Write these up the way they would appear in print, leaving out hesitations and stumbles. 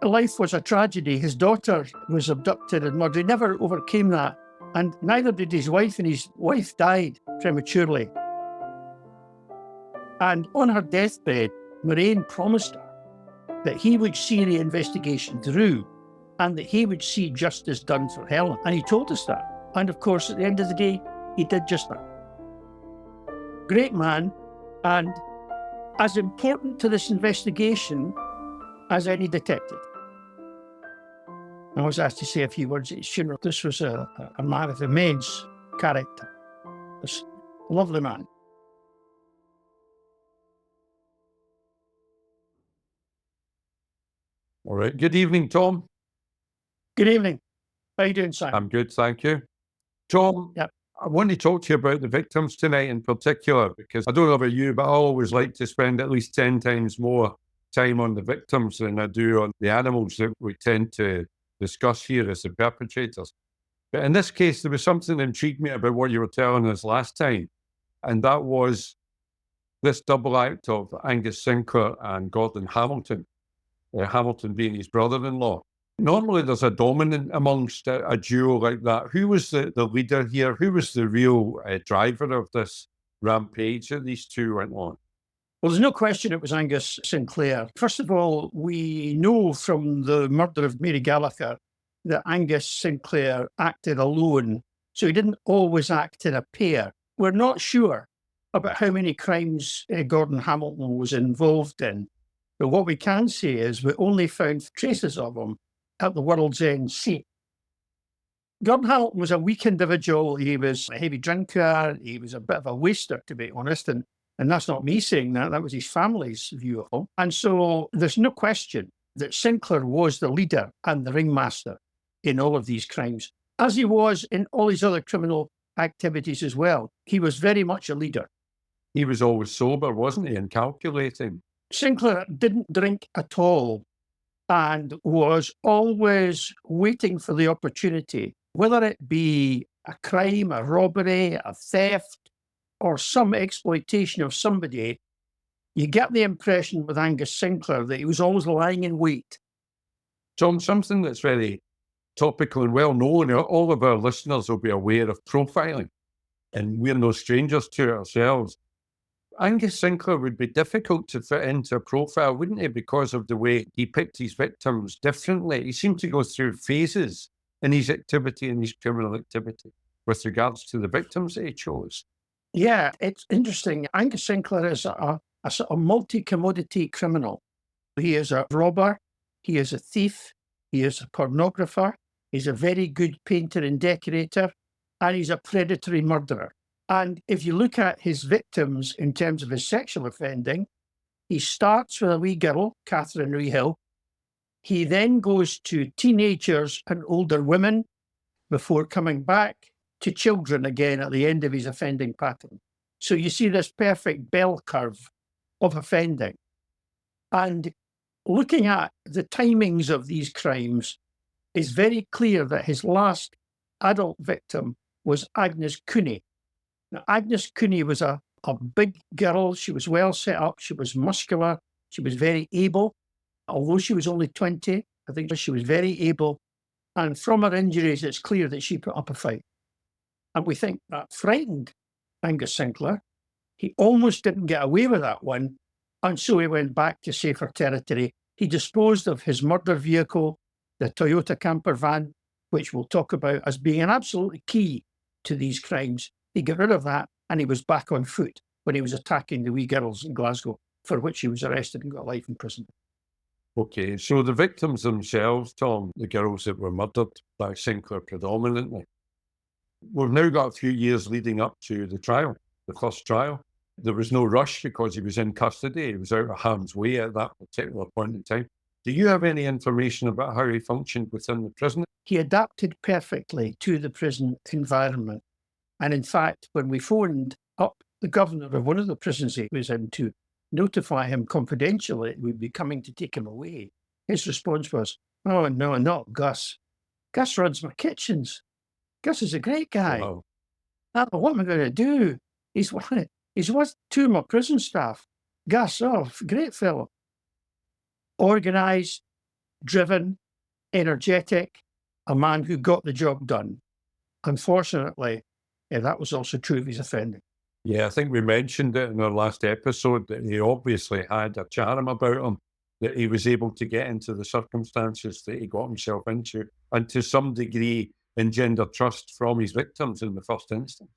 life was a tragedy. His daughter was abducted and murdered. He never overcame that. And neither did his wife, and his wife died prematurely. And on her deathbed, Moraine promised her that he would see the investigation through and that he would see justice done for Helen. And he told us that. And of course, at the end of the day, he did just that. Great man, and as important to this investigation as any detective. I was asked to say a few words at his funeral. This was a man of immense character. This lovely man. All right. Good evening, Tom. Good evening. How are you doing, Simon? I'm good, thank you. Tom, Yep. I want to talk to you about the victims tonight in particular, because I don't know about you, but I always like to spend at least 10 times more time on the victims than I do on the animals that we tend to discuss here as the perpetrators. But in this case, there was something that intrigued me about what you were telling us last time, and that was this double act of Angus Sinclair and Gordon Hamilton, Hamilton being his brother-in-law. Normally there's a dominant amongst a duo like that. Who was the leader here? Who was the real driver of this rampage that these two went on? Well, there's no question it was Angus Sinclair. First of all, we know from the murder of Mary Gallagher that Angus Sinclair acted alone, so he didn't always act in a pair. We're not sure about how many crimes Gordon Hamilton was involved in, but what we can say is we only found traces of him at the World's End seat. Gordon Hamilton was a weak individual. He was a heavy drinker. He was a bit of a waster, to be honest. And that's not me saying that. That was his family's view of him. And so there's no question that Sinclair was the leader and the ringmaster in all of these crimes, as he was in all his other criminal activities as well. He was very much a leader. He was always sober, wasn't he, and calculating? Sinclair didn't drink at all and was always waiting for the opportunity, whether it be a crime, a robbery, a theft, or some exploitation of somebody. You get the impression with Angus Sinclair that he was always lying in wait. Tom, something that's very topical and well known, all of our listeners will be aware of profiling, and we're no strangers to it ourselves. Angus Sinclair would be difficult to fit into a profile, wouldn't he, because of the way he picked his victims differently. He seemed to go through phases in his activity, in his criminal activity, with regards to the victims that he chose. Yeah, it's interesting. Angus Sinclair is a sort of multi-commodity criminal. He is a robber, he is a thief, he is a pornographer, he's a very good painter and decorator, and he's a predatory murderer. And if you look at his victims in terms of his sexual offending, he starts with a wee girl, Catherine Rehill. He then goes to teenagers and older women before coming back to children again at the end of his offending pattern. So you see this perfect bell curve of offending. And looking at the timings of these crimes, it's very clear that his last adult victim was Agnes Cooney. Now, Agnes Cooney was a big girl. She was well set up. She was muscular. She was very able. Although she was only 20, I think she was very able. And from her injuries, it's clear that she put up a fight. And we think that frightened Angus Sinclair. He almost didn't get away with that one. And so he went back to safer territory. He disposed of his murder vehicle, the Toyota camper van, which we'll talk about as being an absolutely key to these crimes. He got rid of that and he was back on foot when he was attacking the wee girls in Glasgow, for which he was arrested and got life in prison. Okay, so the victims themselves, Tom, the girls that were murdered by Sinclair predominantly, we've now got a few years leading up to the trial, the first trial. There was no rush because he was in custody. He was out of harm's way at that particular point in time. Do you have any information about how he functioned within the prison? He adapted perfectly to the prison environment. And in fact, when we phoned up the governor of one of the prisons he was in to notify him confidentially that we'd be coming to take him away, his response was, "Oh, no, not Gus. Gus runs my kitchens. Gus is a great guy. Wow. What am I going to do? He's worth two of my prison staff. Gus, oh, great fellow. Organised, driven, energetic, a man who got the job done. Unfortunately, that was also true of his offending. Yeah, I think we mentioned it in our last episode that he obviously had a charm about him, that he was able to get into the circumstances that he got himself into, and to some degree engender trust from his victims in the first instance.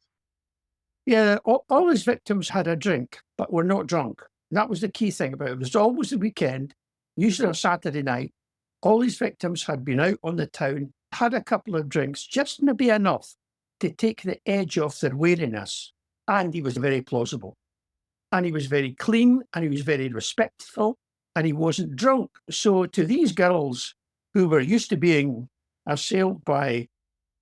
Yeah, all his victims had a drink, but were not drunk. That was the key thing about it. It was always the weekend, usually on Saturday night. All his victims had been out on the town, had a couple of drinks, just maybe enough to take the edge off their wariness. And he was very plausible. And he was very clean, and he was very respectful, and he wasn't drunk. So to these girls who were used to being assailed by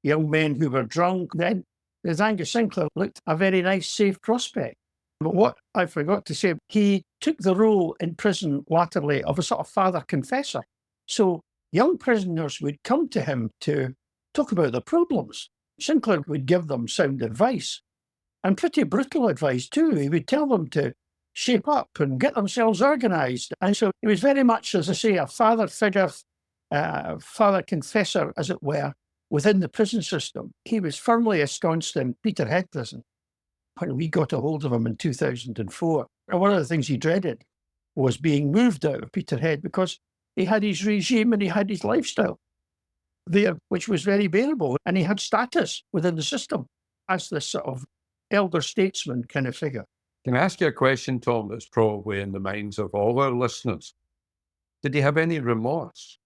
young men who were drunk, then as Angus Sinclair looked a very nice, safe prospect. But what I forgot to say, he took the role in prison latterly of a sort of father confessor. So young prisoners would come to him to talk about their problems. Sinclair would give them sound advice, and pretty brutal advice too. He would tell them to shape up and get themselves organised. And so he was very much, as I say, a father figure, father confessor, as it were, within the prison system. He was firmly ensconced in Peterhead prison when we got a hold of him in 2004. And one of the things he dreaded was being moved out of Peterhead, because he had his regime and he had his lifestyle there, which was very bearable. And he had status within the system as this sort of elder statesman kind of figure. Can I ask you a question, Tom, that's probably in the minds of all our listeners? Did he have any remorse?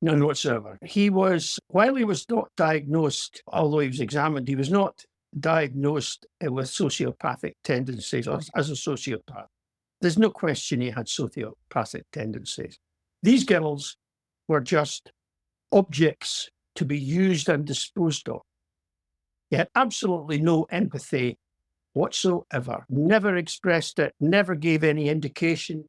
None whatsoever. He was, while he was not diagnosed, although he was examined, he was not diagnosed with sociopathic tendencies or as a sociopath. There's no question he had sociopathic tendencies. These girls were just objects to be used and disposed of. He had absolutely no empathy whatsoever, never expressed it, never gave any indication,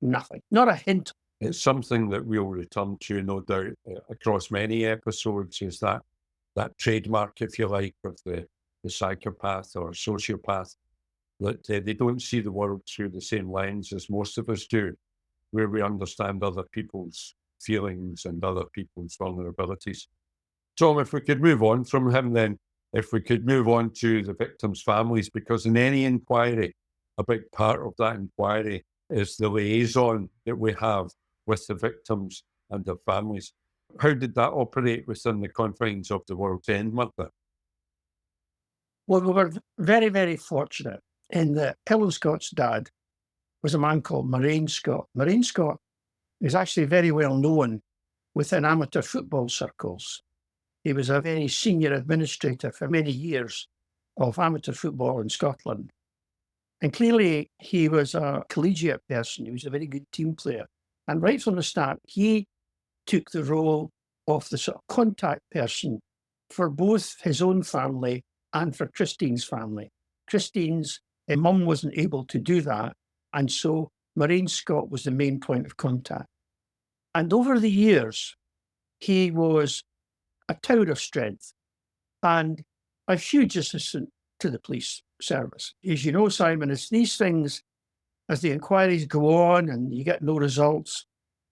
nothing, not a hint. It's something that we'll return to, no doubt, across many episodes, is that trademark, if you like, of the psychopath or sociopath, that they don't see the world through the same lens as most of us do, where we understand other people's feelings and other people's vulnerabilities. Tom, if we could move on from him then, if we could move on to the victims' families, because in any inquiry, a big part of that inquiry is the liaison that we have with the victims and their families. How did that operate within the confines of the World's End Murder? Well, we were very, very fortunate in that Helen Scott's dad was a man called Moraine Scott. Moraine Scott is actually very well known within amateur football circles. He was a very senior administrator for many years of amateur football in Scotland. And clearly he was a collegiate person. He was a very good team player. And right from the start, he took the role of the sort of contact person for both his own family and for Christine's family. Christine's mum wasn't able to do that. And so Moraine Scott was the main point of contact. And over the years, he was a tower of strength and a huge assistant to the police service. As you know, Simon, it's these things, as the inquiries go on and you get no results,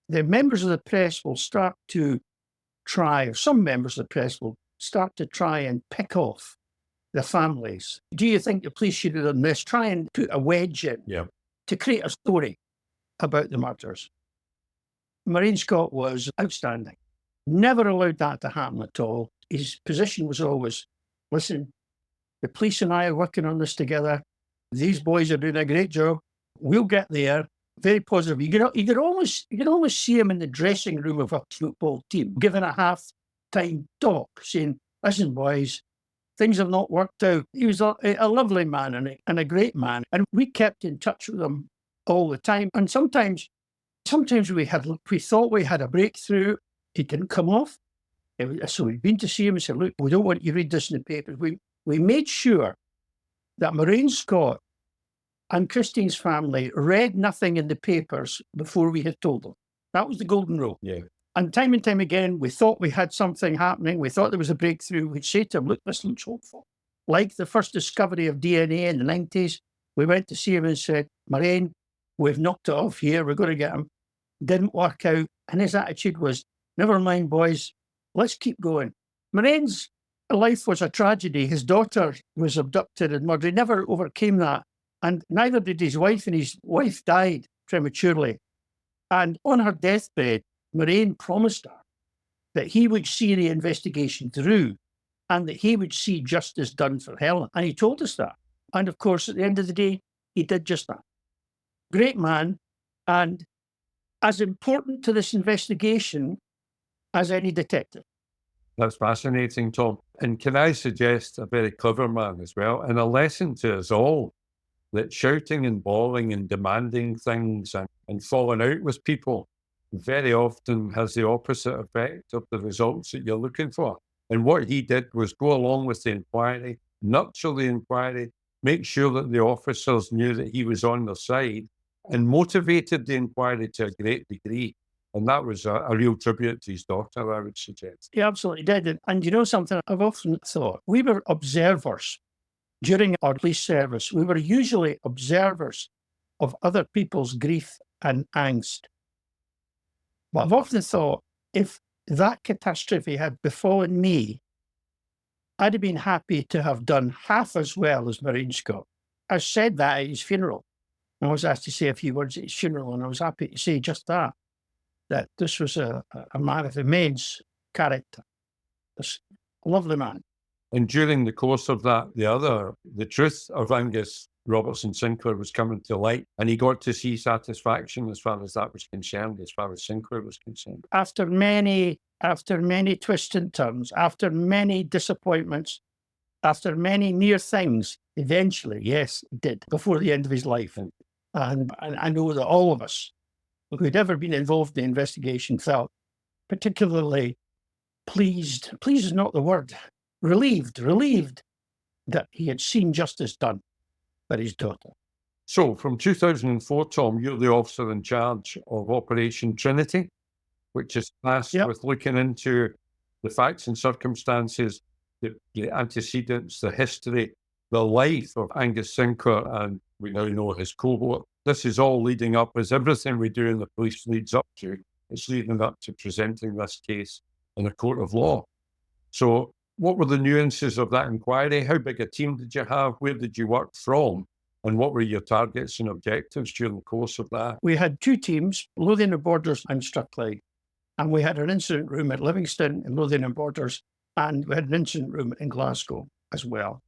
the members of the press will start to try, or some members of the press will start to try and pick off the families. Do you think the police should have done this? Try and put a wedge in to create a story about the murders. Moraine Scott was outstanding. Never allowed that to happen at all. His position was always, listen, the police and I are working on this together. These boys are doing a great job. We'll get there. Very positive. You could almost see him in the dressing room of a football team, giving a half-time talk, saying, listen, boys, things have not worked out. He was a lovely man and a great man. And we kept in touch with him all the time. And sometimes we thought we had a breakthrough. It didn't come off. So we'd been to see him and said, look, we don't want you to read this in the papers. We made sure that Moraine Scott and Christine's family read nothing in the papers before we had told them. That was the golden rule. Yeah. And time again, we thought we had something happening. We thought there was a breakthrough. We'd say to him, look, this looks hopeful. Like the first discovery of DNA in the 90s, we went to see him and said, Moraine, we've knocked it off here. We're going to get him. didn't work out. And his attitude was, never mind, boys, let's keep going. Moraine's life was a tragedy. His daughter was abducted and murdered. He never overcame that. And neither did his wife, and his wife died prematurely. And on her deathbed, Moraine promised her that he would see the investigation through and that he would see justice done for Helen. And he told us that. And of course, at the end of the day, he did just that. Great man, and as important to this investigation as any detective. That's fascinating, Tom. And can I suggest a very clever man as well, and a lesson to us all, that shouting and bawling and demanding things and falling out with people very often has the opposite effect of the results that you're looking for. And what he did was go along with the inquiry, nurture the inquiry, make sure that the officers knew that he was on their side, and motivated the inquiry to a great degree. And that was a real tribute to his daughter, I would suggest. He absolutely did. And you know something, I've often thought, we were observers during our police service. We were usually observers of other people's grief and angst. But I've often thought, if that catastrophe had befallen me, I'd have been happy to have done half as well as Moraine Scott. I said that at his funeral. I was asked to say a few words at his funeral, and I was happy to say just that this was a man of immense character, this lovely man. And during the course of that, the truth of Angus Robertson Sinclair was coming to light, and he got to see satisfaction as far as that was concerned, as far as Sinclair was concerned. After many twists and turns, after many disappointments, after many near things, eventually, yes, he did, before the end of his life. And I know that all of us who had ever been involved in the investigation felt particularly pleased is not the word, relieved that he had seen justice done for his daughter. So from 2004, Tom, you're the officer in charge of Operation Trinity, which is tasked with looking into the facts and circumstances, the antecedents, the history, the life of Angus Sinclair, and we now know his cohort. This is all leading up, as everything we do in the police leads up to, it's leading up to presenting this case in a court of law. So what were the nuances of that inquiry? How big a team did you have? Where did you work from? And what were your targets and objectives during the course of that? We had two teams, Lothian and Borders and Strathclyde. And we had an incident room at Livingston in Lothian and Borders, and we had an incident room in Glasgow as well.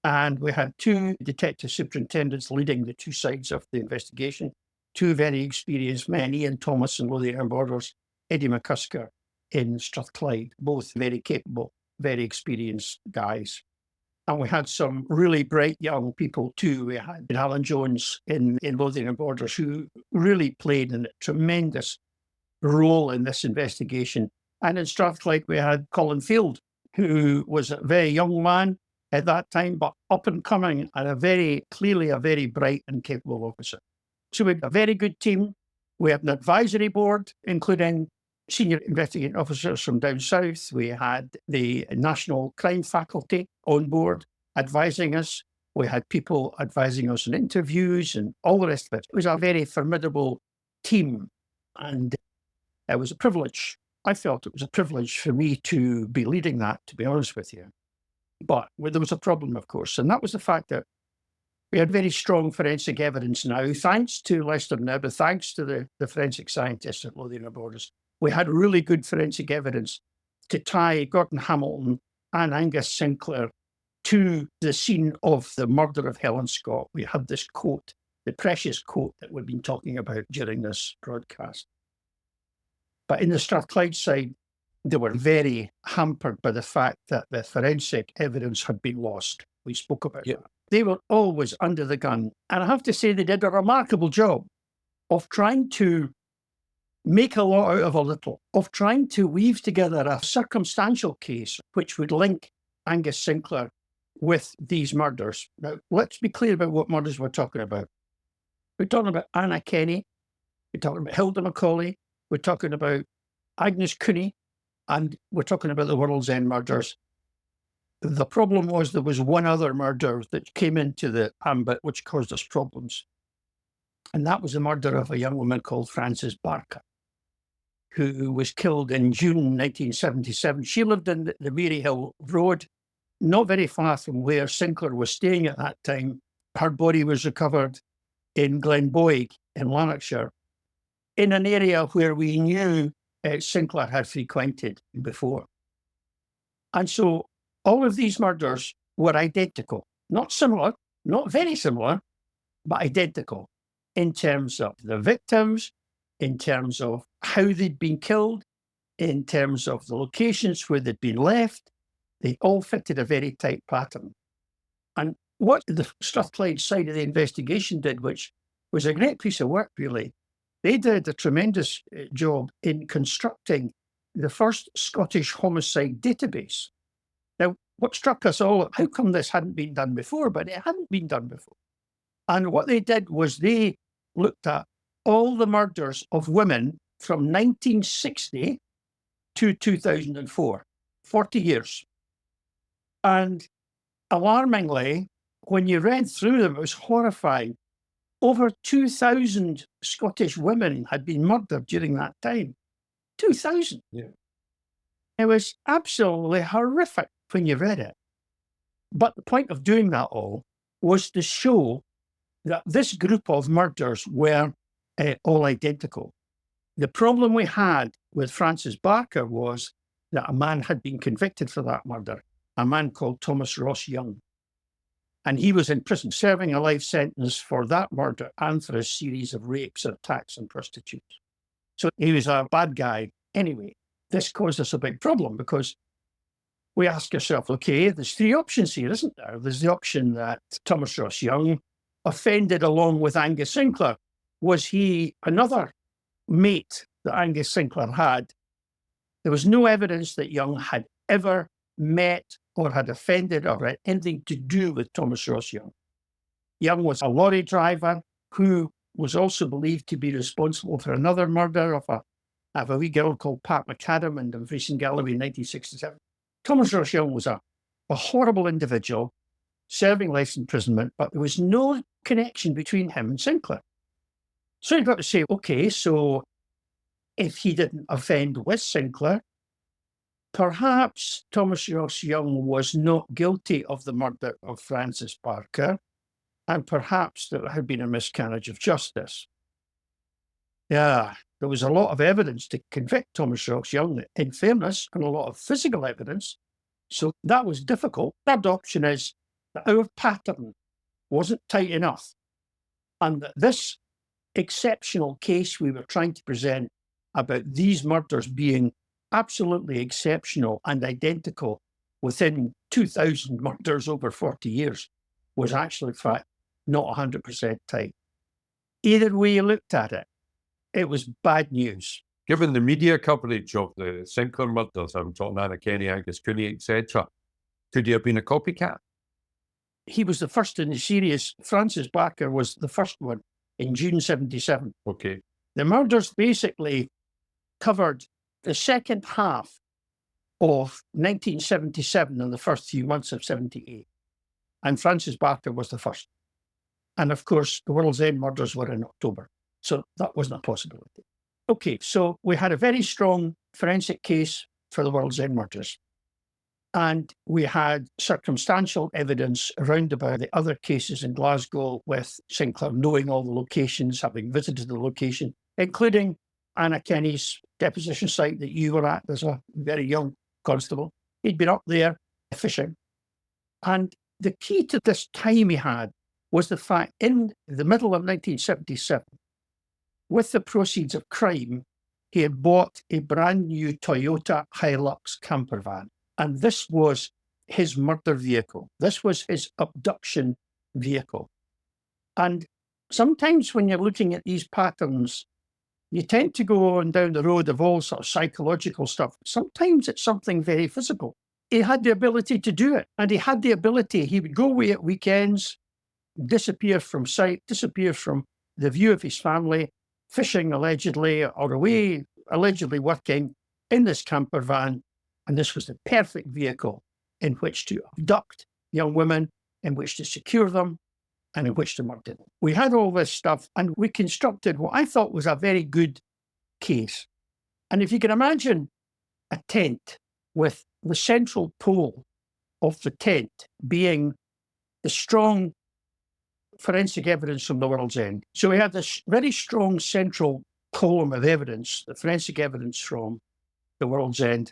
And we had two detective superintendents leading the two sides of the investigation, two very experienced men, Ian Thomas in Lothian and Borders, Eddie McCusker in Strathclyde, both very capable, very experienced guys. And we had some really bright young people too. We had Alan Jones in Lothian and Borders, who really played a tremendous role in this investigation. And in Strathclyde, we had Colin Field, who was a very young man at that time, but up and coming, and clearly a very bright and capable officer. So we had a very good team. We had an advisory board, including senior investigating officers from down south. We had the National Crime Faculty on board advising us. We had people advising us on interviews and all the rest of it. It was a very formidable team, and it was a privilege. I felt it was a privilege for me to be leading that, to be honest with you. But there was a problem, of course, and that was the fact that we had very strong forensic evidence now, thanks to Lester Nibba, thanks to the forensic scientists at Lothian and Borders. We had really good forensic evidence to tie Gordon Hamilton and Angus Sinclair to the scene of the murder of Helen Scott. We had this coat, the precious coat that we've been talking about during this broadcast. But in the Strathclyde side, they were very hampered by the fact that the forensic evidence had been lost. We spoke about that. They were always under the gun. And I have to say, they did a remarkable job of trying to make a lot out of a little, of trying to weave together a circumstantial case which would link Angus Sinclair with these murders. Now, let's be clear about what murders we're talking about. We're talking about Anna Kenny. We're talking about Hilda Macaulay. We're talking about Agnes Cooney. And we're talking about the World's End murders. The problem was there was one other murder that came into the ambit which caused us problems. And that was the murder of a young woman called Frances Barker. who was killed in June 1977. She lived in the Maryhill Road, not very far from where Sinclair was staying at that time. Her body was recovered in Glenboig in Lanarkshire, in an area where we knew Sinclair had frequented before. And so all of these murders were identical, not similar, not very similar, but identical in terms of the victims, in terms of how they'd been killed, in terms of the locations where they'd been left. They all fitted a very tight pattern. And what the Strathclyde side of the investigation did, which was a great piece of work, really, they did a tremendous job in constructing the first Scottish homicide database. Now, what struck us all, how come this hadn't been done before? But it hadn't been done before. And what they did was they looked at all the murders of women from 1960 to 2004, 40 years. And alarmingly, when you read through them, it was horrifying. Over 2,000 Scottish women had been murdered during that time. 2,000. Yeah. It was absolutely horrific when you read it. But the point of doing that all was to show that this group of murders were all identical. The problem we had with Francis Barker was that a man had been convicted for that murder, a man called Thomas Ross Young. And he was in prison serving a life sentence for that murder and for a series of rapes, attacks and prostitutes. So he was a bad guy. Anyway, this caused us a big problem because we ask ourselves, okay, there's three options here, isn't there? There's the option that Thomas Ross Young offended along with Angus Sinclair. Was he another mate that Angus Sinclair had? There was no evidence that Young had ever met or had offended or had anything to do with Thomas Ross Young. Young was a lorry driver who was also believed to be responsible for another murder of a wee girl called Pat McAdam in Dumfries and Galloway in 1967. Thomas Ross Young was a horrible individual serving life imprisonment, but there was no connection between him and Sinclair. So you've got to say, okay, so if he didn't offend with Sinclair, perhaps Thomas Ross Young was not guilty of the murder of Francis Barker, and perhaps there had been a miscarriage of justice. Yeah, there was a lot of evidence to convict Thomas Ross Young, in fairness, and a lot of physical evidence. So that was difficult. Third option is that our pattern wasn't tight enough, and that this exceptional case we were trying to present about these murders being absolutely exceptional and identical within 2,000 murders over 40 years was actually, in fact, not 100% tight. Either way you looked at it, it was bad news. Given the media coverage of the Sinclair murders, I'm talking Anna Kenny, Angus Cooney, etc., could he have been a copycat? He was the first in the series. Francis Barker was the first one in June 77. Okay. The murders basically covered the second half of 1977 and the first few months of 78. And Francis Barker was the first. And of course, the World's End murders were in October. So that wasn't a possibility. Okay, so we had a very strong forensic case for the World's End murders. And we had circumstantial evidence around about the other cases in Glasgow with Sinclair knowing all the locations, having visited the location, including Anna Kenny's deposition site that you were at as a very young constable. He'd been up there fishing. And the key to this time he had was the fact in the middle of 1977, with the proceeds of crime, he had bought a brand new Toyota Hilux camper van. And this was his murder vehicle. This was his abduction vehicle. And sometimes when you're looking at these patterns, you tend to go on down the road of all sort of psychological stuff. Sometimes it's something very physical. He had the ability to do it. And he had the ability, he would go away at weekends, disappear from sight, disappear from the view of his family, fishing allegedly, or away allegedly working in this camper van. And this was the perfect vehicle in which to abduct young women, in which to secure them, and in which to murder them. We had all this stuff, and we constructed what I thought was a very good case. And if you can imagine a tent with the central pole of the tent being the strong forensic evidence from the world's end. So we had this very strong central column of evidence, the forensic evidence from the world's end.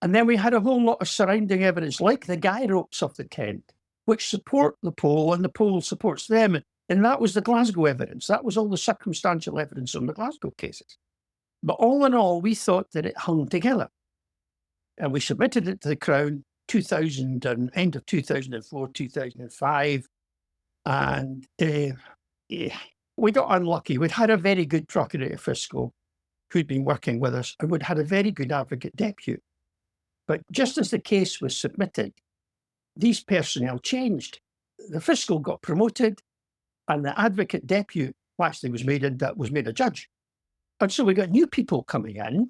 And then we had a whole lot of surrounding evidence, like the guy ropes of the tent, which support the pole, and the pole supports them. And that was the Glasgow evidence. That was all the circumstantial evidence on the Glasgow cases. But all in all, we thought that it hung together. And we submitted it to the Crown 2000 and end of 2004, 2005. And we got unlucky. We'd had a very good Procurator Fiscal who'd been working with us, and we'd had a very good Advocate Depute. But just as the case was submitted, these personnel changed. The Fiscal got promoted, and the Advocate Depute actually was made a judge. And so we got new people coming in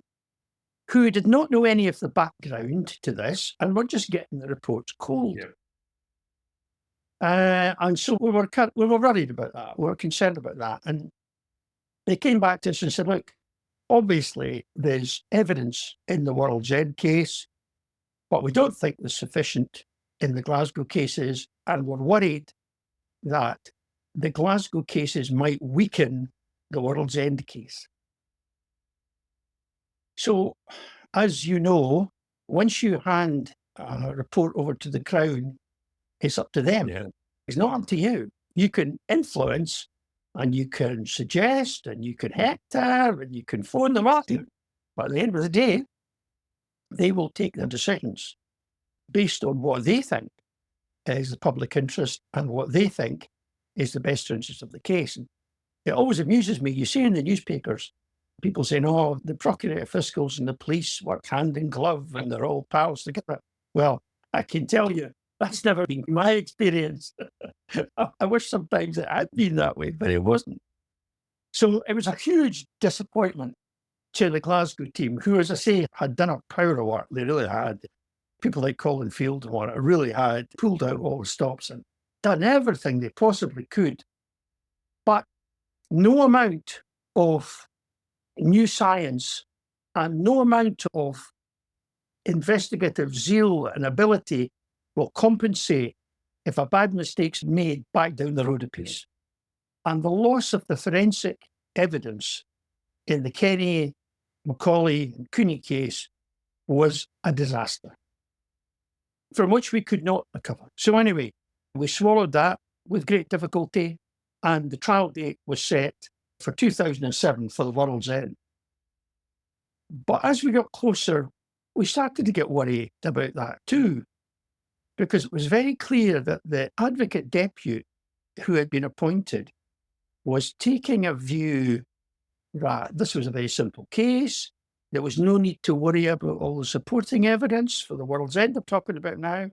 who did not know any of the background to this and were just getting the reports cold. Yeah. And so we were worried about that. We were concerned about that. And they came back to us and said, look, obviously there's evidence in the World's End case, but we don't think there's sufficient in the Glasgow cases, and we're worried that the Glasgow cases might weaken the World's End case. So, as you know, once you hand a report over to the Crown, it's up to them. Yeah. It's not up to you. You can influence, and you can suggest, and you can hector, and you can phone them up. But at the end of the day, they will take their decisions based on what they think is the public interest and what they think is the best interest of the case. And it always amuses me. You see in the newspapers, people saying, oh, the Procurator Fiscals and the police work hand in glove and they're all pals together. Well, I can tell you, that's never been my experience. I wish sometimes it had been that way, but it wasn't. So it was a huge disappointment to the Glasgow team, who, as I say, had done a power of work. They really had. People like Colin Field and what really had pulled out all the stops and done everything they possibly could. But no amount of new science and no amount of investigative zeal and ability will compensate if a bad mistake's made back down the road a piece. And the loss of the forensic evidence in the Kenny, Macaulay and Cooney case was a disaster from which we could not recover. So anyway, we swallowed that with great difficulty, and the trial date was set for 2007 for the World's End. But as we got closer, we started to get worried about that too, because it was very clear that the Advocate Depute who had been appointed was taking a view that this was a very simple case. There was no need to worry about all the supporting evidence for the World's End I'm talking about now.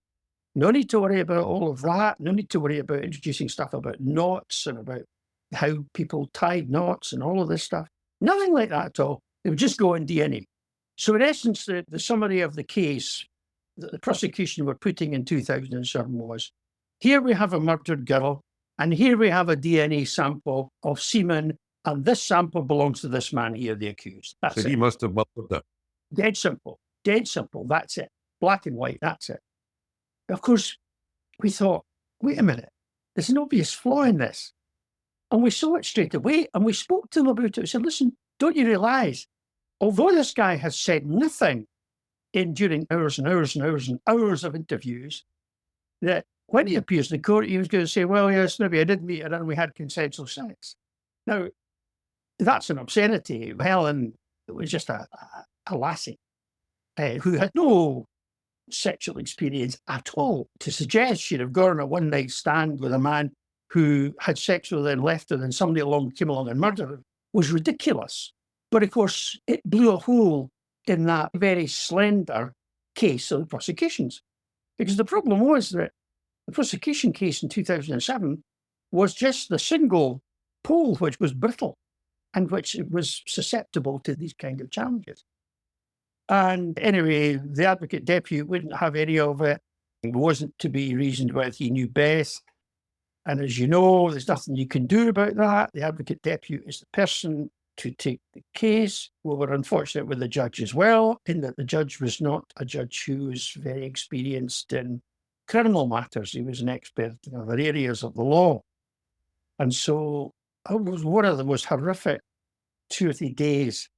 No need to worry about all of that. No need to worry about introducing stuff about knots and about how people tied knots and all of this stuff. Nothing like that at all. They would just go on DNA. So in essence, the summary of the case that the prosecution were putting in 2007 was, here we have a murdered girl, and here we have a DNA sample of semen, and this sample belongs to this man here, the accused. That's so it. He must have murdered her. Dead simple. Dead simple. That's it. Black and white. That's it. Of course, we thought, wait a minute, there's an obvious flaw in this. And we saw it straight away, and we spoke to them about it. We said, listen, don't you realise, although this guy has said nothing during hours and hours and hours and hours of interviews, that when he appears in the court, he was going to say, well, yes, maybe I did meet her and we had consensual sex. Now, that's an obscenity. Helen was just a lassie who had no sexual experience at all. To suggest she'd have gone on a one-night stand with a man who had sex with her and left her, and somebody came along and murdered her was ridiculous. But of course, it blew a hole in that very slender case of the prosecution's. Because the problem was that the prosecution case in 2007 was just the single pole which was brittle and which was susceptible to these kind of challenges. And anyway, the Advocate Depute wouldn't have any of it. It wasn't to be reasoned with. He knew best. And as you know, there's nothing you can do about that. The Advocate Depute is the person to take the case. We were unfortunate with the judge as well, in that the judge was not a judge who was very experienced in criminal matters. He was an expert in other areas of the law. And so it was one of the most horrific 2 or 3 days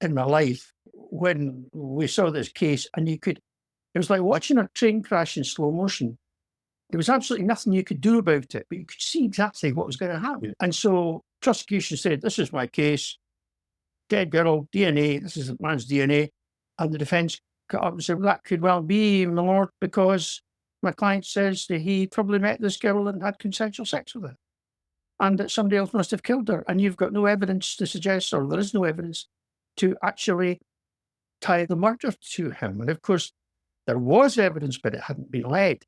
in my life when we saw this case, and it was like watching a train crash in slow motion. There was absolutely nothing you could do about it, but you could see exactly what was going to happen. And so prosecution said, this is my case, dead girl, DNA, this is the man's DNA. And the defence got up and said, well, that could well be, my lord, because my client says that he probably met this girl and had consensual sex with her, and that somebody else must have killed her. And you've got no evidence to suggest, or there is no evidence to actually tie the murder to him. And of course, there was evidence, but it hadn't been led.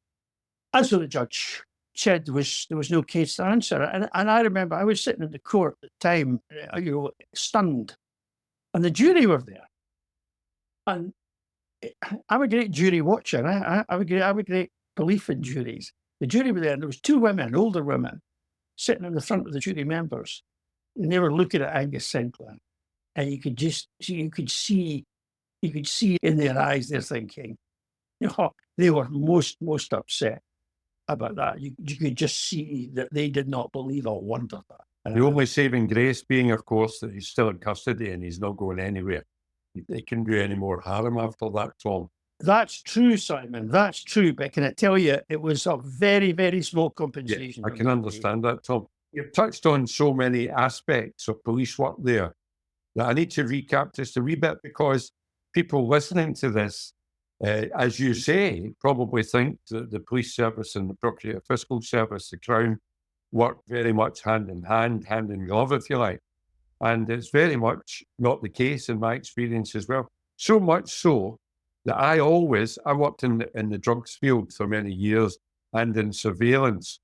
And so the judge said there was no case to answer. And I remember I was sitting in the court at the time, stunned, and the jury were there. And I'm a great jury watcher. I have a great belief in juries. The jury were there, and there was 2 women, older women, sitting in the front of the jury members, and they were looking at Angus Sinclair, and you could see in their eyes they're thinking, they were most upset about that. You could just see that they did not believe a word of that. The only saving grace being, of course, that he's still in custody and he's not going anywhere. They couldn't do any more harm after that, Tom. That's true, Simon. That's true. But can I tell you, it was a very, very small compensation. Yeah, I can understand that, Tom. You've touched on so many aspects of police work there that I need to recap just a wee bit, because people listening to this, as you say, probably think that the police service and the Procurator Fiscal Service, the Crown, work very much hand in hand, hand in glove, if you like. And it's very much not the case in my experience as well. So much so that I worked in the drugs field for many years and in surveillance.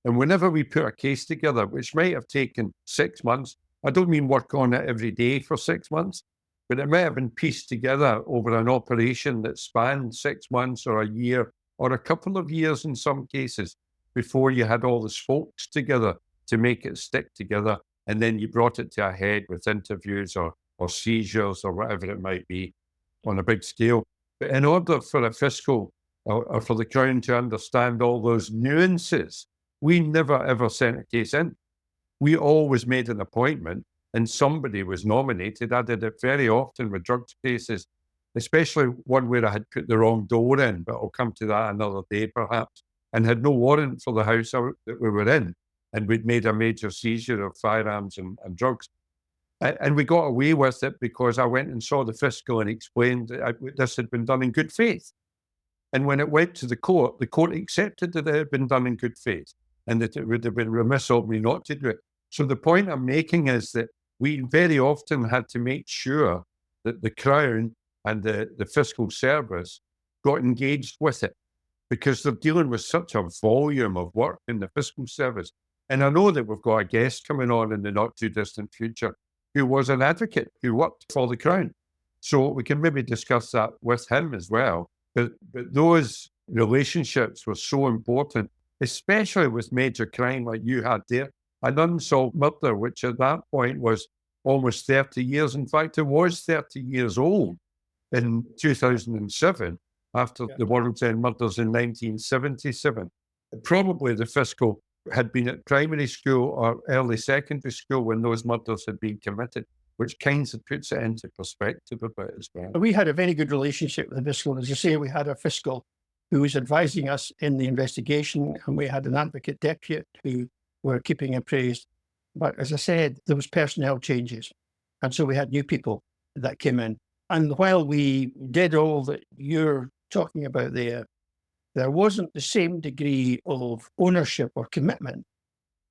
And whenever we put a case together, which might have taken 6 months, I don't mean work on it every day for 6 months, but it may have been pieced together over an operation that spanned 6 months or a year or a couple of years in some cases before you had all the spokes together to make it stick together. And then you brought it to a head with interviews or seizures or whatever it might be on a big scale. But in order for a fiscal or for the Crown to understand all those nuances, we never ever sent a case in. We always made an appointment and somebody was nominated. I did it very often with drugs cases, especially one where I had put the wrong door in, but I'll come to that another day perhaps, and had no warrant for the house that we were in. And we'd made a major seizure of firearms and drugs. And we got away with it because I went and saw the fiscal and explained that this had been done in good faith. And when it went to the court accepted that it had been done in good faith and that it would have been remiss of me not to do it. So the point I'm making is that we very often had to make sure that the Crown and the Fiscal Service got engaged with it, because they're dealing with such a volume of work in the Fiscal Service. And I know that we've got a guest coming on in the not too distant future who was an advocate who worked for the Crown. So we can maybe discuss that with him as well. But those relationships were so important, especially with major crime like you had there, an unsolved murder, which at that point was almost 30 years. In fact, it was 30 years old in 2007 after the World's End murders in 1977. Probably the fiscal had been at primary school or early secondary school when those murders had been committed, which kind of puts it into perspective a bit as well. We had a very good relationship with the fiscal. As you say, we had a fiscal who was advising us in the investigation, and we had an advocate deputy who were keeping appraised. But as I said, there was personnel changes. And so we had new people that came in. And while we did all that you're talking about there wasn't the same degree of ownership or commitment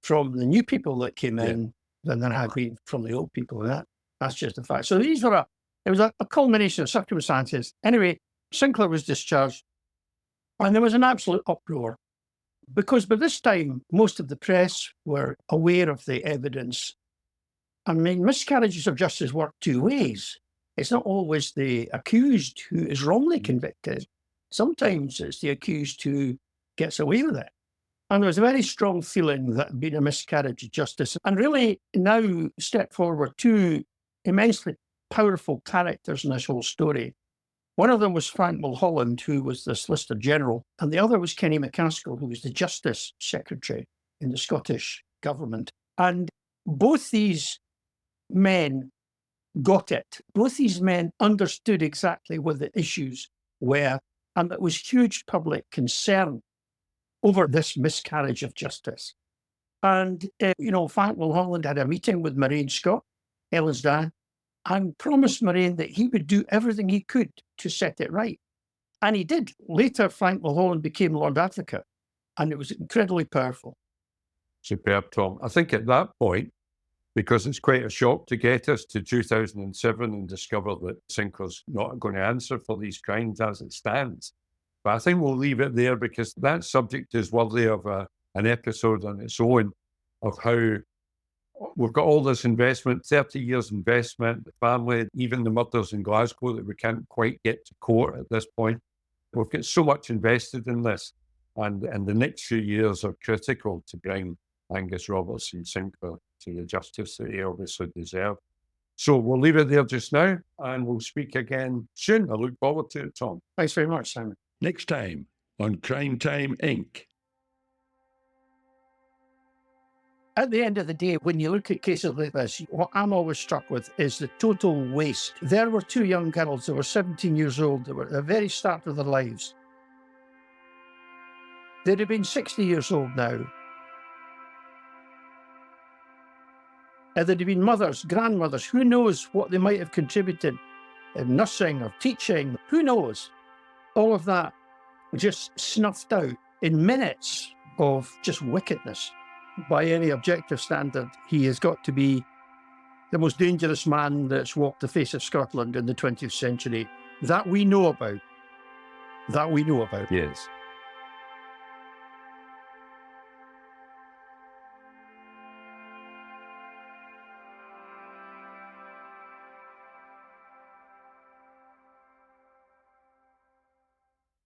from the new people that came in than there had been from the old people. And that's just a fact. So it was a culmination of circumstances. Anyway, Sinclair was discharged, and there was an absolute uproar, because by this time, most of the press were aware of the evidence. I mean, miscarriages of justice work 2 ways. It's not always the accused who is wrongly convicted. Sometimes it's the accused who gets away with it. And there was a very strong feeling that had been a miscarriage of justice. And really now step forward two immensely powerful characters in this whole story. One of them was Frank Mulholland, who was the Solicitor General, and the other was Kenny McCaskill, who was the Justice Secretary in the Scottish government. And both these men got it. Both these men understood exactly what the issues were, and there was huge public concern over this miscarriage of justice. And, Frank Mulholland had a meeting with Moraine Scott, Ellen's dad, and promised Moraine that he would do everything he could to set it right. And he did. Later, Frank Mulholland became Lord Advocate, and it was incredibly powerful. Superb, Tom. I think at that point, because it's quite a shock to get us to 2007 and discover that Sinclair's not going to answer for these crimes as it stands. But I think we'll leave it there because that subject is worthy of an episode on its own, of how we've got all this investment, 30 years investment, the family, even the murders in Glasgow that we can't quite get to court at this point. We've got so much invested in this, and the next few years are critical to bring Angus Robertson Sinclair to the justice that he obviously deserved. So we'll leave it there just now, and we'll speak again soon. I look forward to it, Tom. Thanks very much, Simon. Next time on Crime Time Inc. At the end of the day, when you look at cases like this, what I'm always struck with is the total waste. There were two young girls that were 17 years old. They were at the very start of their lives. They'd have been 60 years old now. They'd have been mothers, grandmothers. Who knows what they might have contributed in nursing or teaching? Who knows? All of that just snuffed out in minutes of just wickedness. By any objective standard, he has got to be the most dangerous man that's walked the face of Scotland in the 20th century. That we know about. Yes.